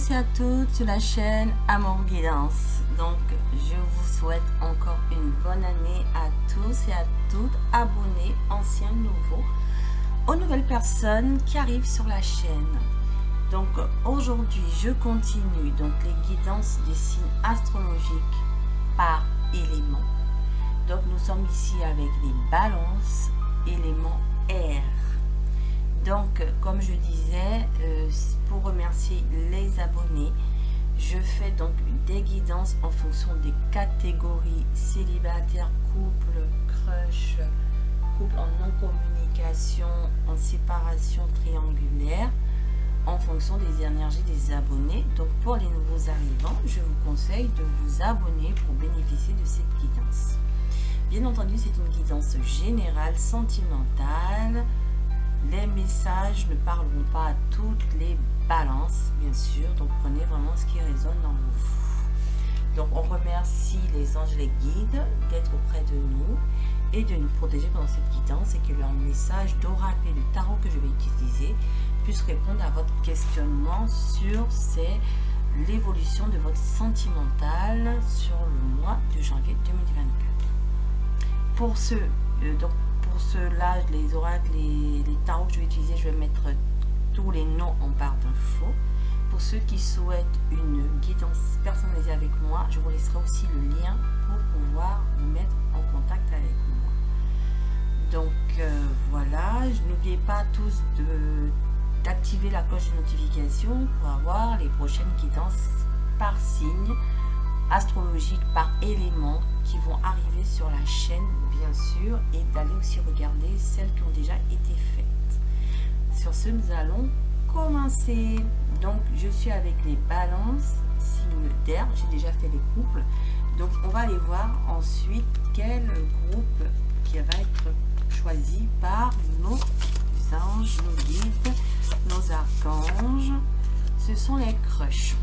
tous et à toutes sur la chaîne Amour Guidance. Donc je vous souhaite encore une bonne année à tous et à toutes, abonnés, anciens, nouveaux, aux nouvelles personnes qui arrivent sur la chaîne. Donc aujourd'hui je continue donc les guidances des signes astrologiques par élément. Donc nous sommes ici avec les balances, élément air. Donc comme je disais, pour remercier les abonnés, je fais donc des guidances en fonction des catégories célibataire, couple, crush, couple en non-communication, en séparation triangulaire, en fonction des énergies des abonnés. Donc pour les nouveaux arrivants, je vous conseille de vous abonner pour bénéficier de cette guidance. Bien entendu, c'est une guidance générale, sentimentale. Les messages ne parleront pas à toutes les balances, bien sûr. Donc prenez vraiment ce qui résonne en vous. Donc on remercie les anges, les guides d'être auprès de nous et de nous protéger pendant cette guidance, et que leur message d'oracle et de tarot que je vais utiliser puisse répondre à votre questionnement sur l'évolution de votre sentimental sur le mois de janvier 2024. Pour ceux-là, les oracles, les tarots que je vais utiliser, je vais mettre tous les noms en barre d'infos. Pour ceux qui souhaitent une guidance personnalisée avec moi, je vous laisserai aussi le lien pour pouvoir vous mettre en contact avec moi. Donc voilà, n'oubliez pas tous d'activer la cloche de notification pour avoir les prochaines guidances par signe, astrologiques par élément, qui vont arriver sur la chaîne, bien sûr, et d'aller aussi regarder celles qui ont déjà été faites. Sur ce, nous allons commencer. Donc je suis avec les balances, signe d'air, j'ai déjà fait les couples. Donc on va aller voir ensuite quel groupe qui va être choisi par nos anges, nos guides, nos archanges. Ce sont les crushs.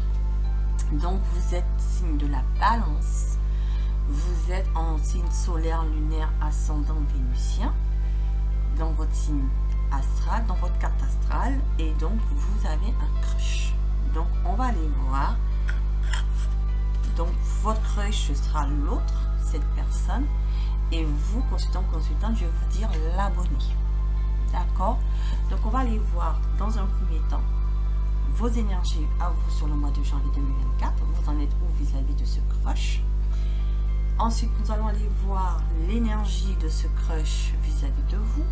Donc vous êtes signe de la balance, vous êtes en signe solaire, lunaire, ascendant vénusien dans votre signe astral, dans votre carte astrale, et donc vous avez un crush. Donc on va aller voir. Donc votre crush, ce sera l'autre, cette personne, et vous, consultante, je vais vous dire l'abonné. D'accord? Donc on va aller voir dans un premier temps vos énergies à vous sur le mois de janvier 2024. Vous en êtes où vis-à-vis de ce crush? Ensuite, nous allons aller voir l'énergie de ce crush vis-à-vis de vous.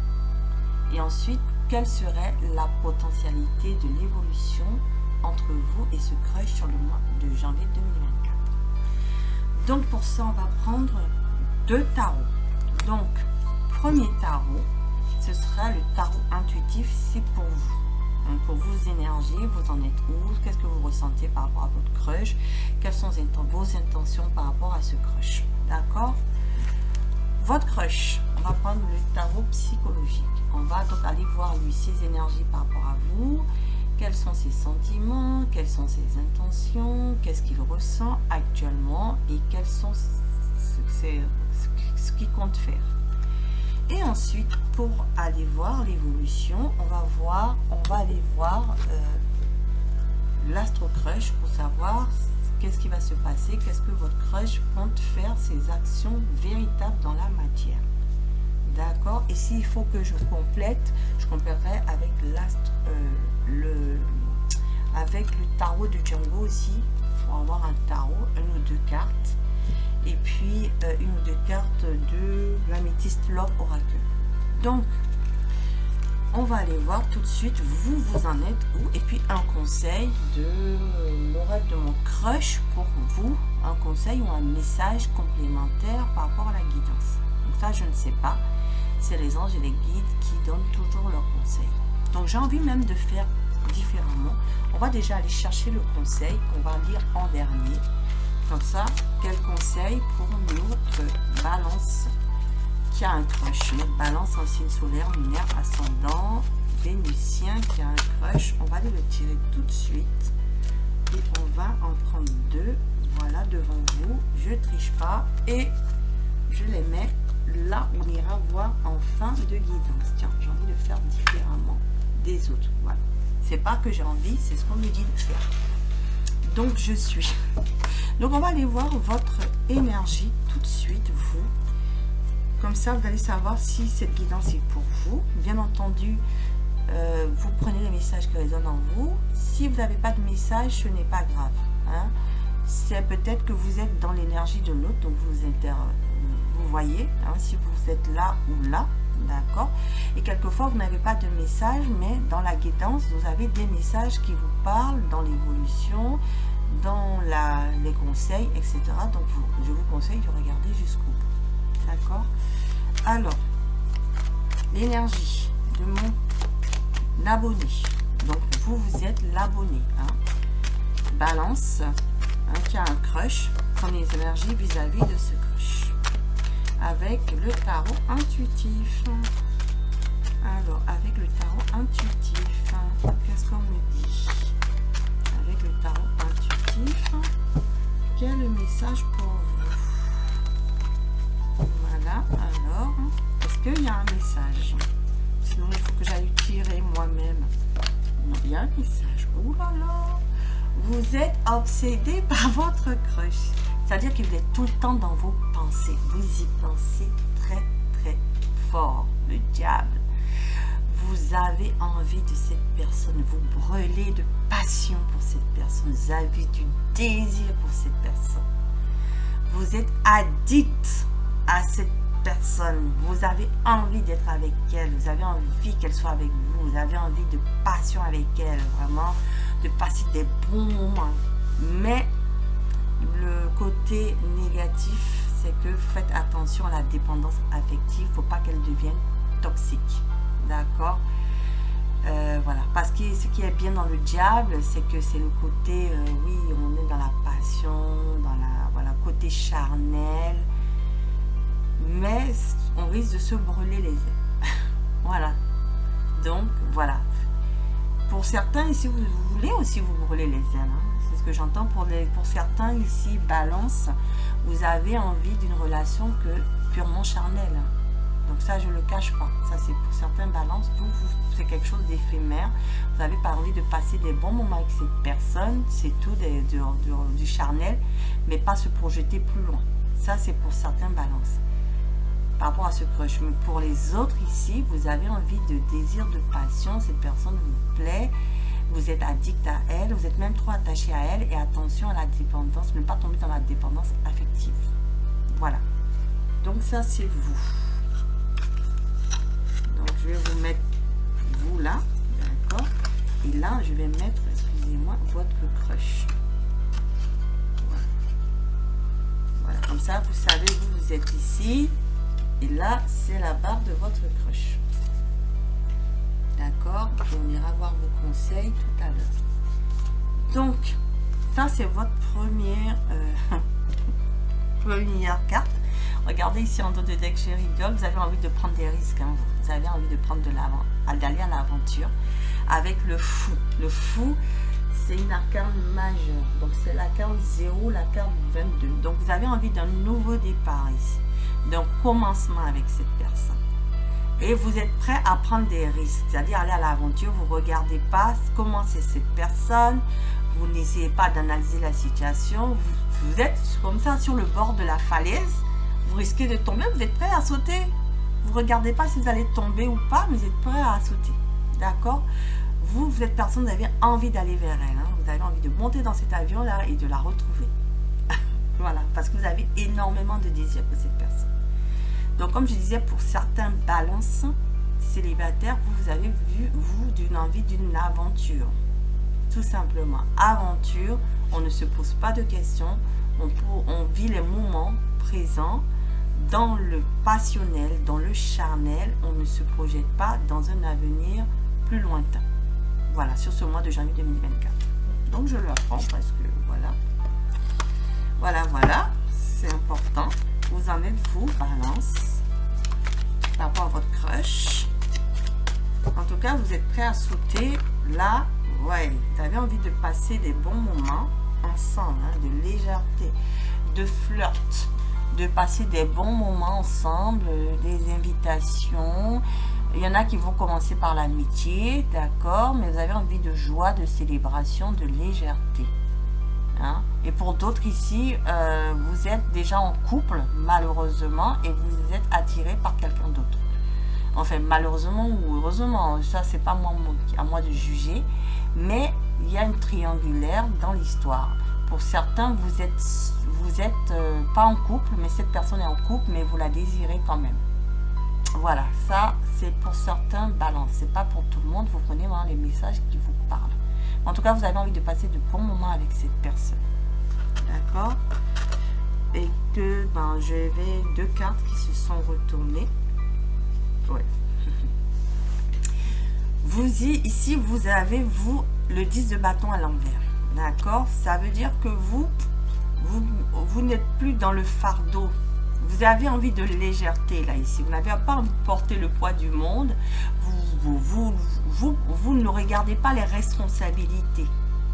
Et ensuite, quelle serait la potentialité de l'évolution entre vous et ce crush sur le mois de janvier 2024. Donc pour ça, on va prendre deux tarots. Donc, premier tarot, ce sera le tarot intuitif, c'est pour vous. Donc pour vos énergies, vous en êtes où? Qu'est-ce que vous ressentez par rapport à votre crush? Quelles sont vos intentions par rapport à ce crush? D'accord? Votre crush, on va prendre le tarot psychologique. On va donc aller voir lui ses énergies par rapport à vous. Quels sont ses sentiments? Quelles sont ses intentions? Qu'est-ce qu'il ressent actuellement? Et quels sont ce qu'il compte faire? Et ensuite, pour aller voir l'évolution, on va aller voir l'astro crush pour savoir qu'est-ce qui va se passer, qu'est-ce que votre crush compte faire, ses actions véritables dans la matière. D'accord? Et s'il faut que je complète, je compléterai avec avec le tarot de Django aussi, pour avoir un tarot, une ou deux cartes. Et puis une ou deux cartes de l'améthyste Love Oracle. Donc on va aller voir tout de suite vous en êtes où, et puis un conseil de l'oracle de mon crush pour vous, un conseil ou un message complémentaire par rapport à la guidance. Donc ça, je ne sais pas, c'est les anges et les guides qui donnent toujours leurs conseils. Donc j'ai envie même de faire différemment. On va déjà aller chercher le conseil qu'on va lire en dernier. Comme ça, quel conseil pour notre balance qui a un crush? Notre balance en signe solaire, lunaire, ascendant, vénusien qui a un crush. On va aller le tirer tout de suite. Et on va en prendre deux. Voilà, devant vous. Je ne triche pas. Et je les mets là où on ira voir en fin de guidance. Tiens, j'ai envie de faire différemment des autres. Voilà. C'est pas que j'ai envie, c'est ce qu'on me dit de faire. Donc, je suis. Donc, on va aller voir votre énergie tout de suite, vous. Comme ça, vous allez savoir si cette guidance est pour vous. Bien entendu, vous prenez les messages qui résonnent en vous. Si vous n'avez pas de message, ce n'est pas grave. Hein. C'est peut-être que vous êtes dans l'énergie de l'autre, donc vous voyez, hein, si vous êtes là ou là, d'accord. Et quelquefois, vous n'avez pas de message, mais dans la guidance, vous avez des messages qui vous parlent dans l'évolution, dans les conseils, etc. Donc, je vous conseille de regarder jusqu'au bout, d'accord. Alors, l'énergie de mon abonné. Donc, vous êtes l'abonné. Hein. Balance, hein, qui a un crush. Prenez les énergies vis-à-vis de ce crush. Avec le tarot intuitif. Alors, avec le tarot intuitif, qu'est-ce qu'on me dit? Avec le tarot intuitif, quel est le message pour vous? Voilà, alors, est-ce qu'il y a un message? Sinon, il faut que j'aille tirer moi-même. Non, il y a un message. Ouh là là! Vous êtes obsédé par votre crush. C'est-à-dire que vous êtes tout le temps dans vos pensées. Vous y pensez très, très fort. Le diable. Vous avez envie de cette personne. Vous brûlez de passion pour cette personne. Vous avez du désir pour cette personne. Vous êtes addict à cette personne. Vous avez envie d'être avec elle. Vous avez envie qu'elle soit avec vous. Vous avez envie de passion avec elle. Vraiment, de passer des bons moments. Mais le côté négatif, c'est que faites attention à la dépendance affective. Il ne faut pas qu'elle devienne toxique. D'accord. Voilà. Parce que ce qui est bien dans le diable, c'est que c'est le côté, oui, on est dans la passion, dans la, voilà, côté charnel. Mais on risque de se brûler les ailes. Voilà. Donc, voilà. Pour certains, ici, vous voulez aussi vous brûler les ailes. Hein. C'est ce que j'entends. Pour certains, ici, balance, vous avez envie d'une relation purement charnelle. Donc ça, je ne le cache pas. Ça, c'est pour certains balances. C'est quelque chose d'éphémère. Vous n'avez pas envie de passer des bons moments avec cette personne. C'est tout du charnel, mais pas se projeter plus loin. Ça, c'est pour certains balances. Par rapport à ce crush. Mais pour les autres ici, vous avez envie de désir, de passion. Cette personne vous plaît. Vous êtes addict à elle. Vous êtes même trop attaché à elle. Et attention à la dépendance. Ne pas tomber dans la dépendance affective. Voilà. Donc ça, c'est vous. Donc, je vais vous mettre vous là, d'accord. Et là, je vais mettre, excusez-moi, votre crush. Voilà. Voilà, comme ça, vous savez, vous êtes ici. Et là, c'est la barre de votre crush. D'accord. On ira voir vos conseils tout à l'heure. Donc, ça, c'est votre première carte. Regardez ici en dos de deck, je rigole. Vous avez envie de prendre des risques. Hein. Vous avez envie de prendre d'aller à l'aventure avec le fou. Le fou, c'est une arcane majeure. Donc, c'est la carte 0, la carte 22. Donc, vous avez envie d'un nouveau départ ici. D'un commencement avec cette personne. Et vous êtes prêt à prendre des risques. C'est-à-dire aller à l'aventure. Vous ne regardez pas comment c'est cette personne. Vous n'essayez pas d'analyser la situation. Vous êtes comme ça sur le bord de la falaise. Vous risquez de tomber, vous êtes prêt à sauter. Vous ne regardez pas si vous allez tomber ou pas, mais vous êtes prêt à sauter. D'accord. Vous êtes personne, vous avez envie d'aller vers elle. Hein. Vous avez envie de monter dans cet avion-là et de la retrouver. Voilà, parce que vous avez énormément de désir pour cette personne. Donc, comme je disais, pour certains balances célibataires, vous avez vu, vous, d'une envie d'une aventure. Tout simplement. Aventure, on ne se pose pas de questions. On vit les moments présents. Dans le passionnel, dans le charnel, on ne se projette pas dans un avenir plus lointain. Voilà, sur ce mois de janvier 2024. Donc, je le apprends parce que, voilà. Voilà. C'est important. Vous en êtes, vous, balance. Par rapport à votre crush. En tout cas, vous êtes prêt à sauter là. Ouais, vous avez envie de passer des bons moments ensemble, hein, de légèreté, de flirt. De passer des bons moments ensemble, des invitations. Il y en a qui vont commencer par l'amitié, d'accord, mais vous avez envie de joie, de célébration, de légèreté. hein. Et pour d'autres ici, vous êtes déjà en couple, malheureusement, et vous êtes attiré par quelqu'un d'autre. Enfin, malheureusement ou heureusement, ça, c'est pas à moi de juger. Mais il y a une triangulaire dans l'histoire. Pour certains, vous êtes pas en couple, mais cette personne est en couple, mais vous la désirez quand même. Voilà, ça, c'est pour certains balance. C'est pas pour tout le monde. Vous prenez vraiment les messages qui vous parlent. En tout cas, vous avez envie de passer de bons moments avec cette personne. D'accord? Et que, j'avais 2 cartes qui se sont retournées. Ouais. Ici, vous avez, le 10 de bâton à l'envers. D'accord? Ça veut dire que vous n'êtes plus dans le fardeau. Vous avez envie de légèreté, là, ici. Vous n'avez pas envie de porter le poids du monde. Vous ne regardez pas les responsabilités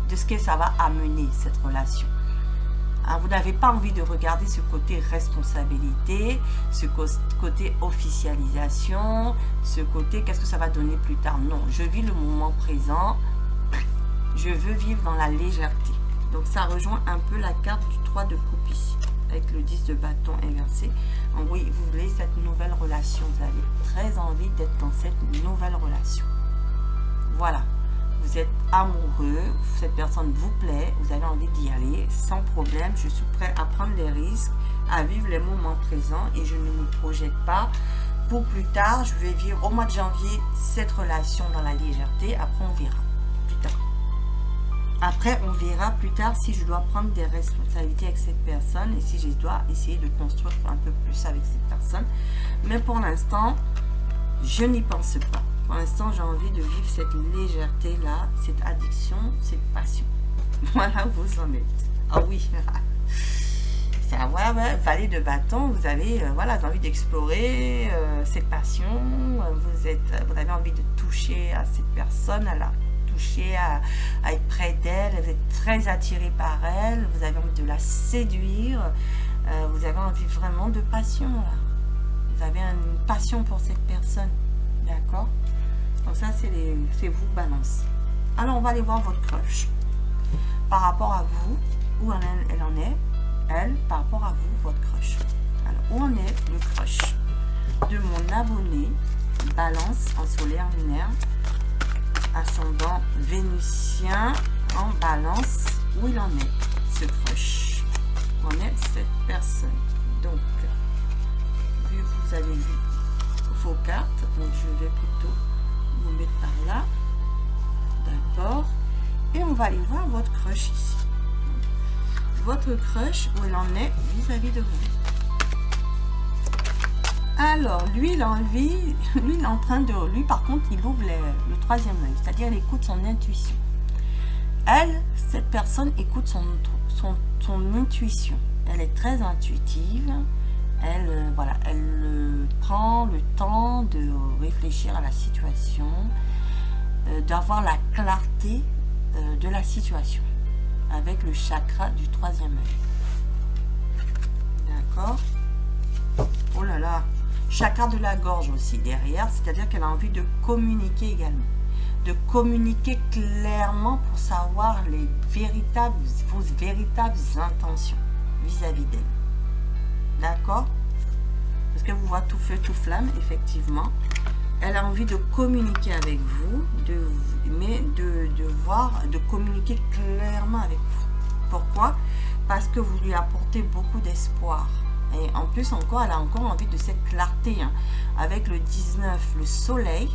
de ce que ça va amener, cette relation. Hein, vous n'avez pas envie de regarder ce côté responsabilité, ce côté officialisation, ce côté qu'est-ce que ça va donner plus tard. Non, je vis le moment présent. Je veux vivre dans la légèreté. Donc, ça rejoint un peu la carte du 3 de coupe ici, avec le 10 de bâton inversé. En oui, vous voulez cette nouvelle relation. Vous avez très envie d'être dans cette nouvelle relation. Voilà. Vous êtes amoureux, cette personne vous plaît, vous avez envie d'y aller sans problème. Je suis prêt à prendre les risques, à vivre les moments présents et je ne me projette pas pour plus tard. Je vais vivre au mois de janvier cette relation dans la légèreté. Après, on verra plus tard. Après, on verra plus tard si je dois prendre des responsabilités avec cette personne et si je dois essayer de construire un peu plus avec cette personne. Mais pour l'instant, je n'y pense pas. Pour l'instant, j'ai envie de vivre cette légèreté-là, cette addiction, cette passion. Voilà où vous en êtes. Ah oui, c'est un valet de bâton. Vous avez envie d'explorer cette passion. Vous avez envie de toucher à cette personne, à la toucher, à être près d'elle. Vous êtes très attiré par elle. Vous avez envie de la séduire. Vous avez envie vraiment de passion. Là. Vous avez une passion pour cette personne. D'accord? Donc ça, c'est vous, balance. Alors, on va aller voir votre crush. Par rapport à vous, où elle en est, elle, par rapport à vous, votre crush. Alors, où en est le crush de mon abonné, balance en solaire lunaire, ascendant vénusien en balance, où il en est, ce crush. Où en est cette personne. Donc, vu que vous avez vu vos cartes, donc je vais plutôt vous mettre par là, d'accord, et on va aller voir votre crush ici. Votre crush, où il en est vis-à-vis de vous. Alors, lui, il est en train de, lui par contre, il ouvre le troisième œil, c'est-à-dire il écoute son intuition. Elle, cette personne écoute son intuition. Elle est très intuitive. Elle prend le temps de réfléchir à la situation, d'avoir la clarté de la situation avec le chakra du troisième œil. D'accord? Oh là là! Chakra de la gorge aussi derrière, c'est-à-dire qu'elle a envie de communiquer également. De communiquer clairement pour savoir vos véritables intentions vis-à-vis d'elle. D'accord? Parce qu'elle vous voit tout feu, tout flamme, effectivement. Elle a envie de communiquer avec vous, de communiquer clairement avec vous. Pourquoi? Parce que vous lui apportez beaucoup d'espoir. Et en plus, encore, elle a encore envie de cette clarté. Hein. Avec le 19, le soleil,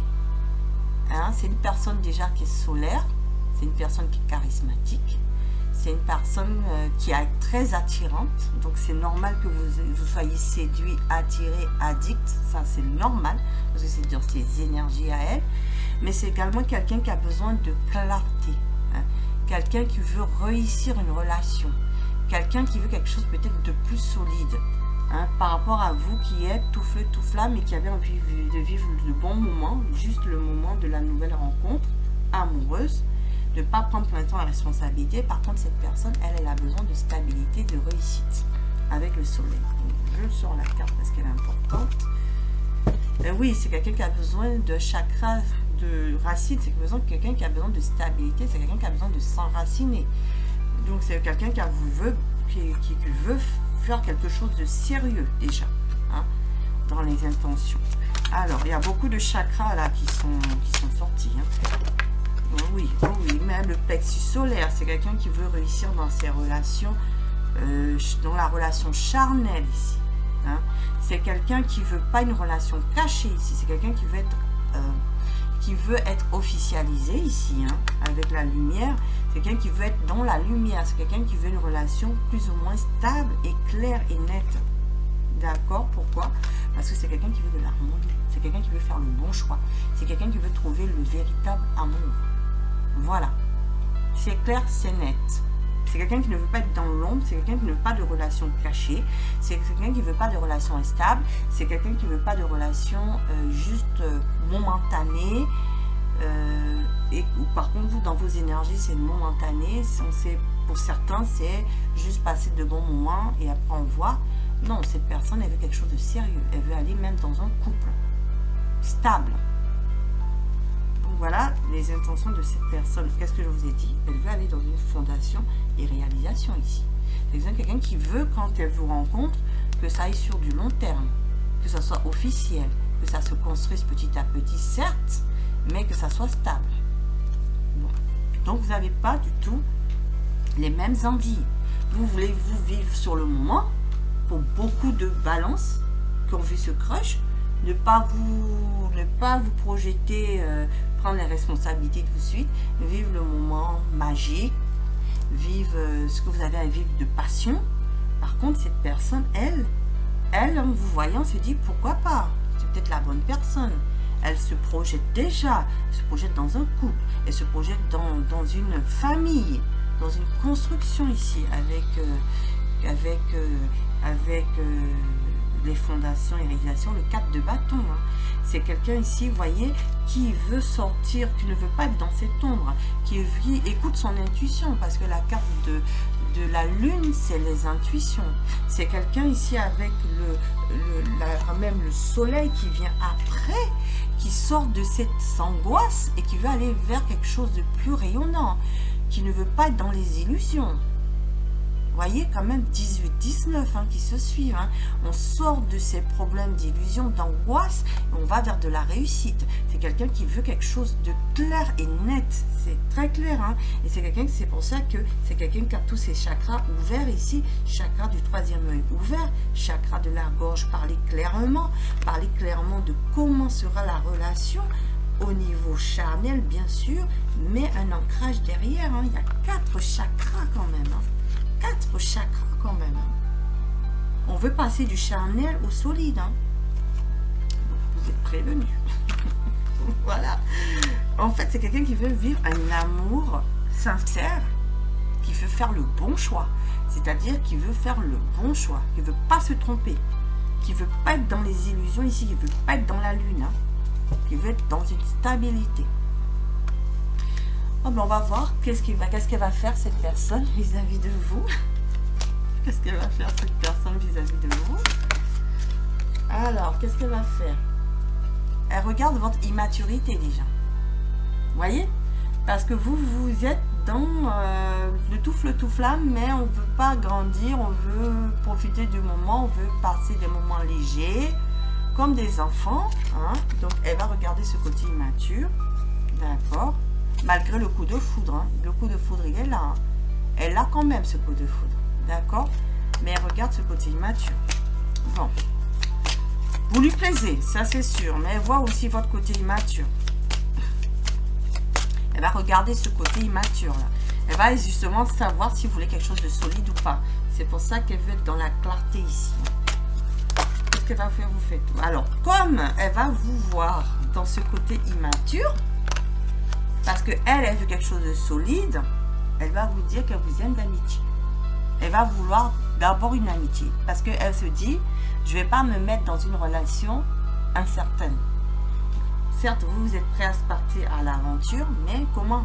hein, c'est une personne déjà qui est solaire, c'est une personne qui est charismatique. C'est une personne qui est très attirante, donc c'est normal que vous soyez séduit, attiré, addict, ça c'est normal, parce que c'est dans ses énergies à elle, mais c'est également quelqu'un qui a besoin de clarté, hein, quelqu'un qui veut réussir une relation, quelqu'un qui veut quelque chose peut-être de plus solide, hein, par rapport à vous qui êtes tout feu, tout flamme et qui avez envie de vivre le bon moment, juste le moment de la nouvelle rencontre amoureuse, de ne pas prendre pour l'instant la responsabilité. Par contre, cette personne, elle a besoin de stabilité, de réussite avec le soleil. Donc, je sors la carte parce qu'elle est importante. Oui, c'est quelqu'un qui a besoin de chakra, de racine. C'est quelqu'un qui a besoin de stabilité. C'est quelqu'un qui a besoin de s'enraciner. Donc c'est quelqu'un qui veut faire quelque chose de sérieux déjà, hein, dans les intentions. Alors, il y a beaucoup de chakras là qui sont sortis. Hein. Oui, même le plexus solaire, c'est quelqu'un qui veut réussir dans ses relations, dans la relation charnelle ici. Hein. C'est quelqu'un qui veut pas une relation cachée ici, c'est quelqu'un qui veut être officialisé ici, hein, avec la lumière. C'est quelqu'un qui veut être dans la lumière, c'est quelqu'un qui veut une relation plus ou moins stable et claire et nette. D'accord? Pourquoi? Parce que c'est quelqu'un qui veut de l'harmonie, c'est quelqu'un qui veut faire le bon choix, c'est quelqu'un qui veut trouver le véritable amour. Voilà, c'est clair, c'est net. C'est quelqu'un qui ne veut pas être dans l'ombre, c'est quelqu'un qui ne veut pas de relation cachée, c'est quelqu'un qui ne veut pas de relation instable, c'est quelqu'un qui ne veut pas de relation juste momentanée. Ou par contre, vous, dans vos énergies, c'est momentané. Pour certains, c'est juste passer de bons moments et après on voit. Non, cette personne, elle veut quelque chose de sérieux. Elle veut aller même dans un couple stable. Donc voilà les intentions de cette personne. Qu'est-ce que je vous ai dit? Elle veut aller dans une fondation et réalisation ici. C'est quelqu'un qui veut, quand elle vous rencontre, que ça aille sur du long terme, que ça soit officiel, que ça se construise petit à petit, certes, mais que ça soit stable. Bon. Donc vous n'avez pas du tout les mêmes envies. Vous voulez vous vivre sur le moment. Pour beaucoup de balances qui ont vu ce crush, ne pas vous projeter, prendre les responsabilités tout de suite, vivre le moment magique, vivre ce que vous avez à vivre de passion. Par contre, cette personne, elle, en vous voyant, se dit pourquoi pas, c'est peut-être la bonne personne. Elle se projette déjà, elle se projette dans un couple, elle se projette dans une famille, dans une construction ici, avec les fondations et réalisations, le 4 de bâton. Hein. C'est quelqu'un ici, vous voyez, qui veut sortir, qui ne veut pas être dans cette ombre, qui écoute son intuition, parce que la carte de la lune, c'est les intuitions. C'est quelqu'un ici avec même le soleil qui vient après, qui sort de cette angoisse et qui veut aller vers quelque chose de plus rayonnant, qui ne veut pas être dans les illusions. Vous voyez quand même 18-19 hein, qui se suivent. Hein. On sort de ces problèmes d'illusion, d'angoisse, et on va vers de la réussite. C'est quelqu'un qui veut quelque chose de clair et net. C'est très clair. Hein. Et c'est pour ça que c'est quelqu'un qui a tous ses chakras ouverts ici. Chakra du troisième œil ouvert, chakra de la gorge, parler clairement de comment sera la relation au niveau charnel, bien sûr, mais un ancrage derrière. Hein. Il y a 4 chakras quand même. Hein. 4 chakras quand même. On veut passer du charnel au solide. Hein. Vous êtes prévenus. Voilà. En fait, c'est quelqu'un qui veut vivre un amour sincère, qui veut faire le bon choix. C'est-à-dire qui veut faire le bon choix, qui ne veut pas se tromper, qui ne veut pas être dans les illusions ici, qui ne veut pas être dans la lune, hein, qui veut être dans une stabilité. Oh ben on va voir qu'est-ce qu'elle va faire cette personne vis-à-vis de vous. Qu'est-ce qu'elle va faire cette personne vis-à-vis de vous. Alors, qu'est-ce qu'elle va faire? Elle regarde votre immaturité déjà. Vous voyez? Parce que vous êtes dans le tout flamme, mais on ne veut pas grandir, on veut profiter du moment, on veut passer des moments légers, comme des enfants. Hein? Donc, elle va regarder ce côté immature. D'accord? Malgré le coup de foudre, hein. Le coup de foudre il est là, hein. Elle a quand même ce coup de foudre, d'accord, mais elle regarde ce côté immature. Bon, vous lui plaisez, ça c'est sûr, mais elle voit aussi votre côté immature. Elle va regarder ce côté immature là, elle va justement savoir si vous voulez quelque chose de solide ou pas. C'est pour ça qu'elle veut être dans la clarté ici. Qu'est-ce qu'elle va faire? Vous faites. Alors, comme elle va vous voir dans ce côté immature, parce qu'elle veut quelque chose de solide, elle va vous dire qu'elle vous aime d'amitié. Elle va vouloir d'abord une amitié. Parce qu'elle se dit, je ne vais pas me mettre dans une relation incertaine. Certes, vous êtes prêt à se partir à l'aventure, mais comment?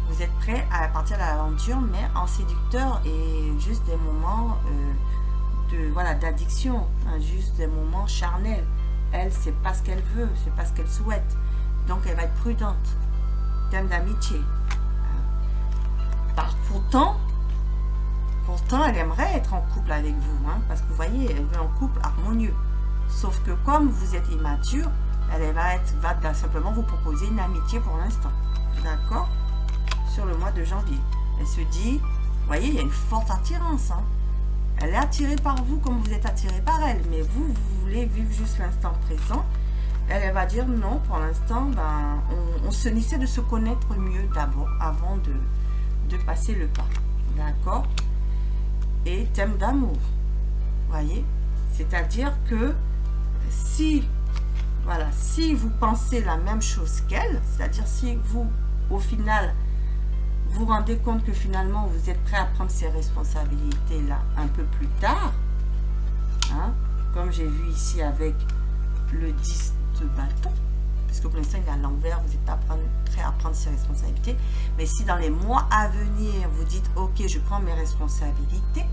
Vous êtes prêt à partir à l'aventure, mais en séducteur et juste des moments d'addiction, hein, juste des moments charnels. Elle, c'est pas ce qu'elle veut, c'est pas ce qu'elle souhaite. Donc, elle va être prudente. Thème d'amitié. Pourtant, Pourtant, elle aimerait être en couple avec vous, hein, parce que vous voyez, elle veut un couple harmonieux. Sauf que comme vous êtes immature, elle va simplement vous proposer une amitié pour l'instant. D'accord? Sur le mois de janvier. Elle se dit, vous voyez, il y a une forte attirance. Hein. Elle est attirée par vous comme vous êtes attiré par elle. Mais vous voulez vivre juste l'instant présent. Elle va dire non, pour l'instant, ben, on se essaie de se connaître mieux d'abord avant de passer le pas. D'accord? Et thème d'amour. Vous voyez? C'est-à-dire que si, voilà, si vous pensez la même chose qu'elle, c'est-à-dire si vous, au final, vous rendez compte que finalement, vous êtes prêt à prendre ces responsabilités-là un peu plus tard, hein, comme j'ai vu ici avec le 10 de bâton, parce que pour l'instant, il est à l'envers, vous êtes prêt à prendre ses responsabilités. Mais si dans les mois à venir, vous dites, ok, je prends mes responsabilités,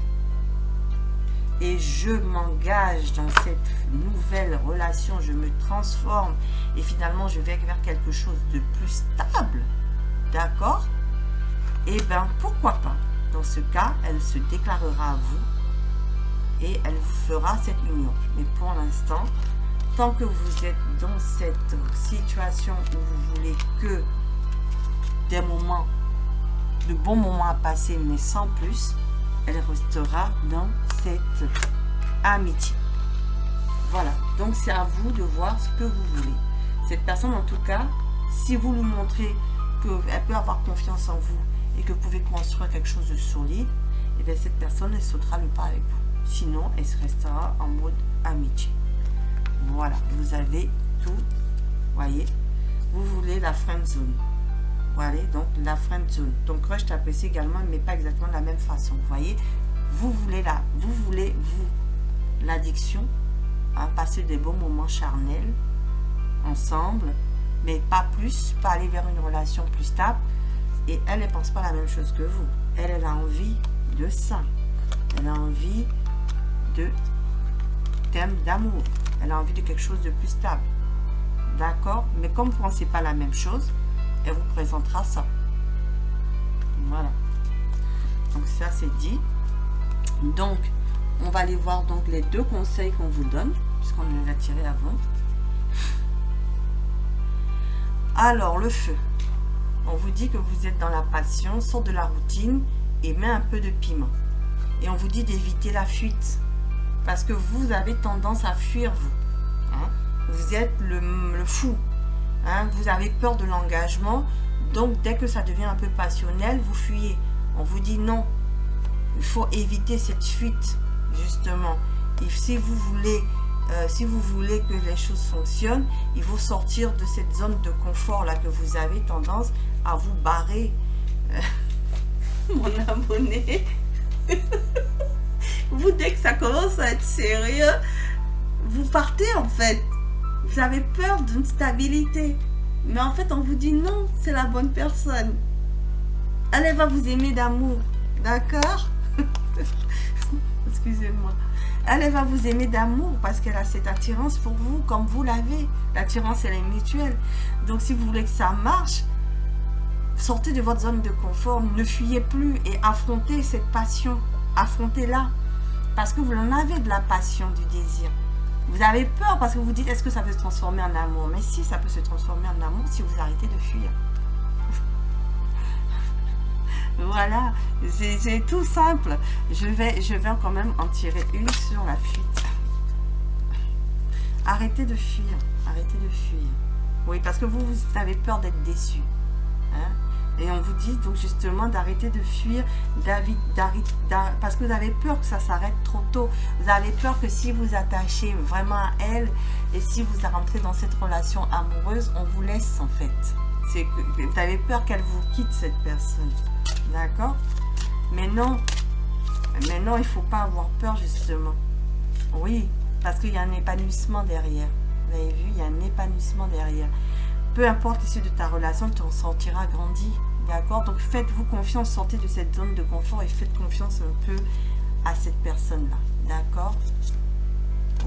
et je m'engage dans cette nouvelle relation, je me transforme et finalement je vais vers quelque chose de plus stable, d'accord? Et bien pourquoi pas? Dans ce cas, elle se déclarera à vous et elle vous fera cette union. Mais pour l'instant, tant que vous êtes dans cette situation où vous voulez que des moments, de bons moments à passer, mais sans plus, elle restera dans cette amitié. Voilà, donc c'est à vous de voir ce que vous voulez. Cette personne, en tout cas, si vous lui montrez qu'elle peut avoir confiance en vous et que vous pouvez construire quelque chose de solide, et bien cette personne, elle sautera le pas avec vous. Sinon, elle restera en mode amitié. Voilà, vous avez tout, voyez. Vous voulez la friend zone. Voilà, donc la friend zone. Donc crush t'apprécie également, mais pas exactement de la même façon. Vous voyez, vous voulez l'addiction, hein, passer des bons moments charnels ensemble, mais pas plus, pas aller vers une relation plus stable. Et elle ne pense pas la même chose que vous. Elle a envie de ça. Elle a envie de thème d'amour. Elle a envie de quelque chose de plus stable. D'accord? Mais comme vous ne pensez pas la même chose, elle vous présentera ça. Voilà. Donc ça c'est dit. Donc on va aller voir donc les deux conseils qu'on vous donne, puisqu'on les a tirés avant. Alors le feu. On vous dit que vous êtes dans la passion, sort de la routine et met un peu de piment. Et on vous dit d'éviter la fuite. Parce que vous avez tendance à fuir vous. Hein? Vous êtes le fou. Hein, vous avez peur de l'engagement, donc dès que ça devient un peu passionnel, vous fuyez. On vous dit non, il faut éviter cette fuite, justement. Et si vous voulez que les choses fonctionnent, il faut sortir de cette zone de confort là que vous avez tendance à vous barrer. Mon abonné, vous, dès que ça commence à être sérieux, vous partez en fait. Vous avez peur d'une stabilité. Mais en fait, on vous dit non, c'est la bonne personne. Elle va vous aimer d'amour. D'accord? Excusez-moi. Elle va vous aimer d'amour parce qu'elle a cette attirance pour vous, comme vous l'avez. L'attirance, elle est mutuelle. Donc, si vous voulez que ça marche, sortez de votre zone de confort. Ne fuyez plus et affrontez cette passion. Affrontez-la. Parce que vous en avez de la passion, du désir. Vous avez peur parce que vous dites, est-ce que ça peut se transformer en amour? Mais si, ça peut se transformer en amour si vous arrêtez de fuir. Voilà, c'est tout simple. Je vais quand même en tirer une sur la fuite. Arrêtez de fuir, arrêtez de fuir. Oui, parce que vous avez peur d'être déçu. Hein? Et on vous dit donc justement d'arrêter de fuir, parce que vous avez peur que ça s'arrête trop tôt. Vous avez peur que si vous attachez vraiment à elle et si vous rentrez dans cette relation amoureuse, on vous laisse en fait. C'est que vous avez peur qu'elle vous quitte, cette personne. D'accord? Mais non, il ne faut pas avoir peur justement. Oui, parce qu'il y a un épanouissement derrière. Vous avez vu, il y a un épanouissement derrière. Peu importe l'issue de ta relation, tu en sortiras grandi. D'accord? Donc faites-vous confiance, sortez de cette zone de confort et faites confiance un peu à cette personne-là. D'accord?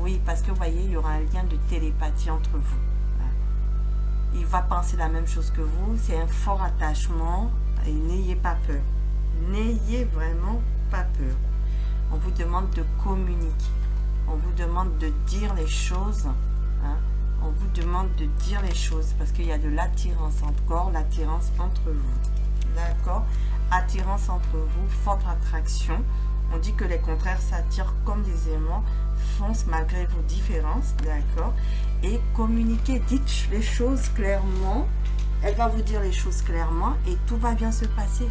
Oui, parce que vous voyez, il y aura un lien de télépathie entre vous. Il va penser la même chose que vous. C'est un fort attachement et n'ayez pas peur. N'ayez vraiment pas peur. On vous demande de communiquer. On vous demande de dire les choses. Hein. On vous demande de dire les choses parce qu'il y a de l'attirance encore, l'attirance entre vous. D'accord? Attirance entre vous, forte attraction. On dit que les contraires s'attirent comme des aimants, foncent malgré vos différences. D'accord? Et communiquez, dites les choses clairement. Elle va vous dire les choses clairement et tout va bien se passer.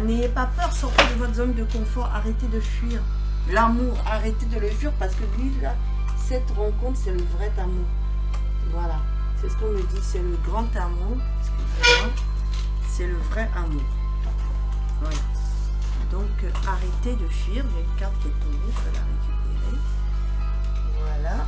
N'ayez pas peur, sortez de votre zone de confort, arrêtez de fuir. L'amour, arrêtez de le fuir parce que lui, là, cette rencontre, c'est le vrai amour. Voilà, c'est ce qu'on me dit, c'est le grand amour. C'est le vrai amour. Voilà. Donc, arrêtez de fuir. J'ai une carte qui est tombée, je vais la récupérer. Voilà.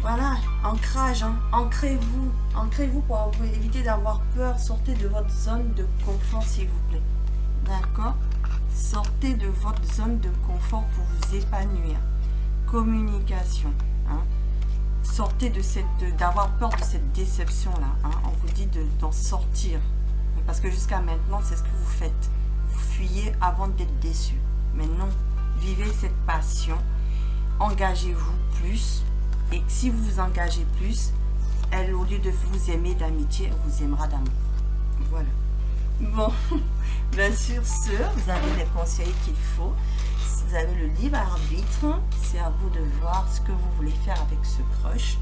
Voilà, ancrage, hein. Ancrez-vous pour éviter d'avoir peur. Sortez de votre zone de confort, s'il vous plaît. D'accord? Sortez de votre zone de confort pour vous épanouir. Communication. Hein. Sortez de d'avoir peur de cette déception-là. Hein. On vous dit d'en sortir. Parce que jusqu'à maintenant, c'est ce que vous faites. Vous fuyez avant d'être déçu. Mais non, vivez cette passion. Engagez-vous plus. Et si vous vous engagez plus, elle, au lieu de vous aimer d'amitié, elle vous aimera d'amour. Voilà. Bon, bien sûr, vous avez les conseils qu'il faut. Vous avez le libre arbitre. C'est à vous de voir ce que vous voulez faire avec ce crush.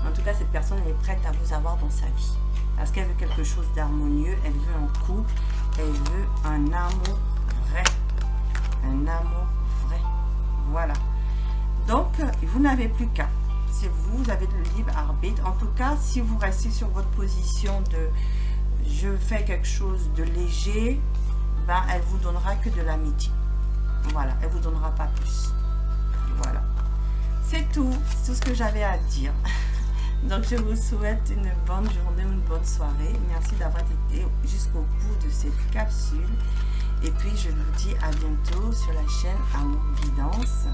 En tout cas, cette personne, elle est prête à vous avoir dans sa vie. Parce qu'elle veut quelque chose d'harmonieux. Elle veut un couple. Elle veut un amour vrai. Un amour vrai. Voilà. Donc, vous n'avez plus qu'à. C'est vous avez le libre arbitre. En tout cas, si vous restez sur votre position de je fais quelque chose de léger, ben elle vous donnera que de l'amitié. Voilà, elle vous donnera pas plus. Voilà. C'est tout ce que j'avais à dire. Donc je vous souhaite une bonne journée, une bonne soirée. Merci d'avoir été jusqu'au bout de cette capsule. Et puis je vous dis à bientôt sur la chaîne Amour Guidance.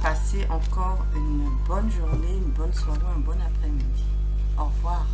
Passez encore une bonne journée, une bonne soirée, un bon après-midi. Au revoir.